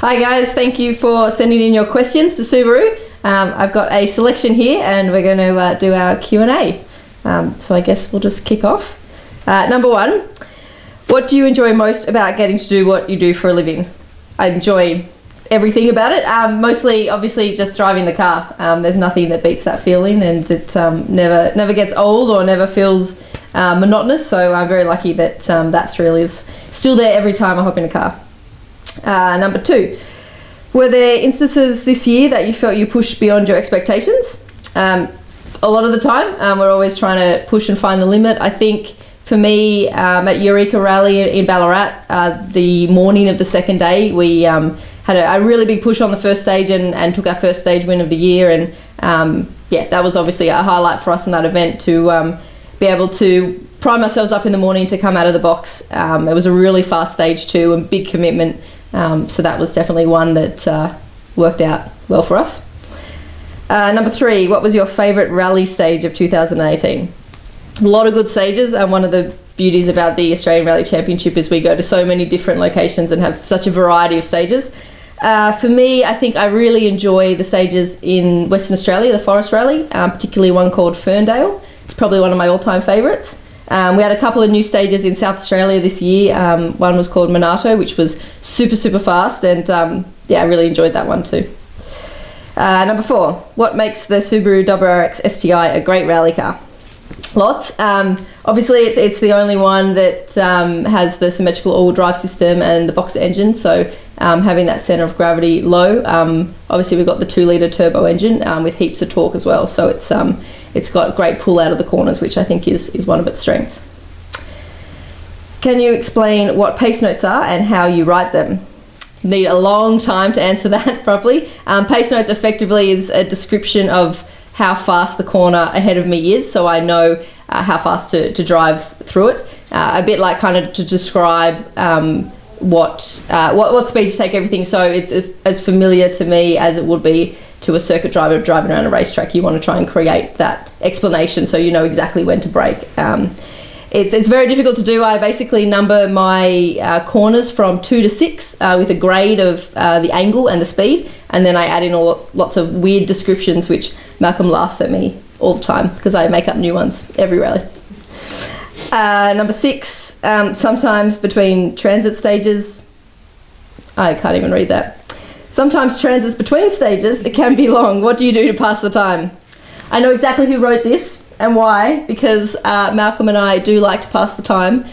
Hi guys, thank you for sending in your questions to Subaru. I've got a selection here and we're going to do our Q&A. So I guess we'll just kick off. Number one, what do you enjoy most about getting to do what you do for a living? I enjoy everything about it. Mostly, obviously, just driving the car. There's nothing that beats that feeling, and it never gets old or never feels monotonous. So I'm very lucky that that thrill is still there every time I hop in a car. Number two, were there instances this year that you felt you pushed beyond your expectations? A lot of the time, we're always trying to push and find the limit. I think for me, at Eureka Rally in Ballarat, the morning of the second day, we had a really big push on the first stage and took our first stage win of the year. And yeah, that was obviously a highlight for us in that event to be able to prime ourselves up in the morning to come out of the box. It was a really fast stage too and big commitment. So that was definitely one that worked out well for us. Number three, what was your favourite rally stage of 2018? A lot of good stages, and one of the beauties about the Australian Rally Championship is we go to so many different locations and have such a variety of stages. For me, I think I really enjoy the stages in Western Australia, the Forest Rally, particularly one called Ferndale. It's probably one of my all-time favourites. We had a couple of new stages in South Australia this year. One was called Monarto, which was super fast, and yeah, I really enjoyed that one too. Number four, what makes the Subaru WRX STI a great rally car? Lots. Obviously, it's the only one that has the symmetrical all-wheel drive system and the boxer engine, so having that centre of gravity low. Obviously, we've got the 2-litre turbo engine with heaps of torque as well, so it's got great pull out of the corners, which I think is one of its strengths. Can you explain what pace notes are and how you write them? Need a long time to answer that properly. Pace notes effectively is a description of how fast the corner ahead of me is, so I know how fast to drive through it. A bit like kind of to describe what speed to take everything, so it's as familiar to me as it would be to a circuit driver driving around a racetrack. You want to try and create that explanation so you know exactly when to brake. It's very difficult to do. I basically number my corners from 2 to 6 with a grade of the angle and the speed, and then I add in lots of weird descriptions, which Malcolm laughs at me all the time because I make up new ones every rally. Number 6, sometimes between transit stages, I can't even read that. Sometimes transits between stages, it can be long. What do you do to pass the time? I know exactly who wrote this and why, because Malcolm and I do like to pass the time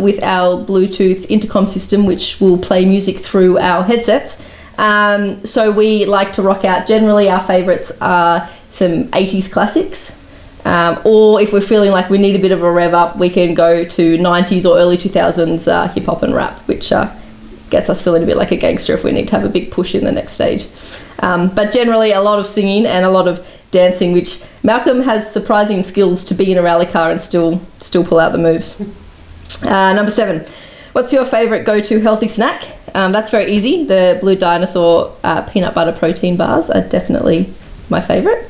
with our Bluetooth intercom system, which will play music through our headsets. So we like to rock out. Generally, our favourites are some 80s classics, or if we're feeling like we need a bit of a rev up, we can go to 90s or early 2000s hip hop and rap, which gets us feeling a bit like a gangster if we need to have a big push in the next stage. But generally a lot of singing and a lot of dancing, which Malcolm has surprising skills to be in a rally car and still pull out the moves. Number 7, what's your favourite go-to healthy snack? That's very easy. The Blue Dinosaur peanut butter protein bars are definitely my favourite.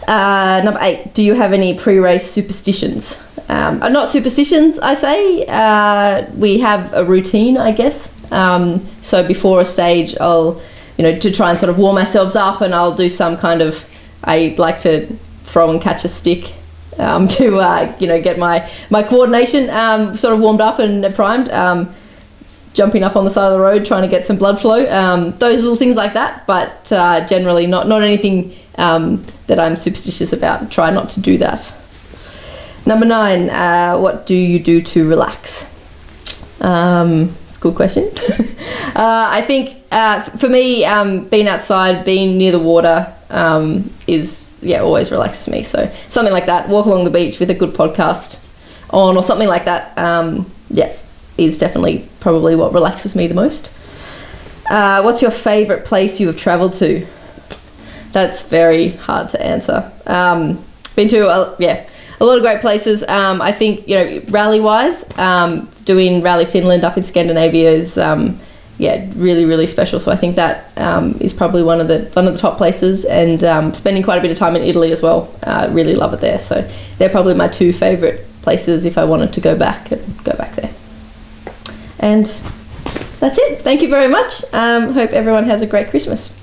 Number 8, do you have any pre-race superstitions? Not superstitions, I say. We have a routine, I guess. So before a stage, I'll, to try and sort of warm ourselves up, and I'll do some kind of, I like to throw and catch a stick to, get my coordination sort of warmed up and primed. Jumping up on the side of the road, trying to get some blood flow. Those little things like that, but generally not anything that I'm superstitious about. Try not to do that. Number 9, what do you do to relax? It's a good question. I think for me, being outside, being near the water always relaxes me. So something like that, walk along the beach with a good podcast on or something like that, is definitely probably what relaxes me the most. What's your favourite place you have travelled to? That's very hard to answer. Been to a lot of great places. I think rally-wise, doing Rally Finland up in Scandinavia is really special. So I think that is probably one of the top places, and spending quite a bit of time in Italy as well. Really love it there. So they're probably my 2 favourite places if I wanted to go back there. And that's it. Thank you very much. Hope everyone has a great Christmas.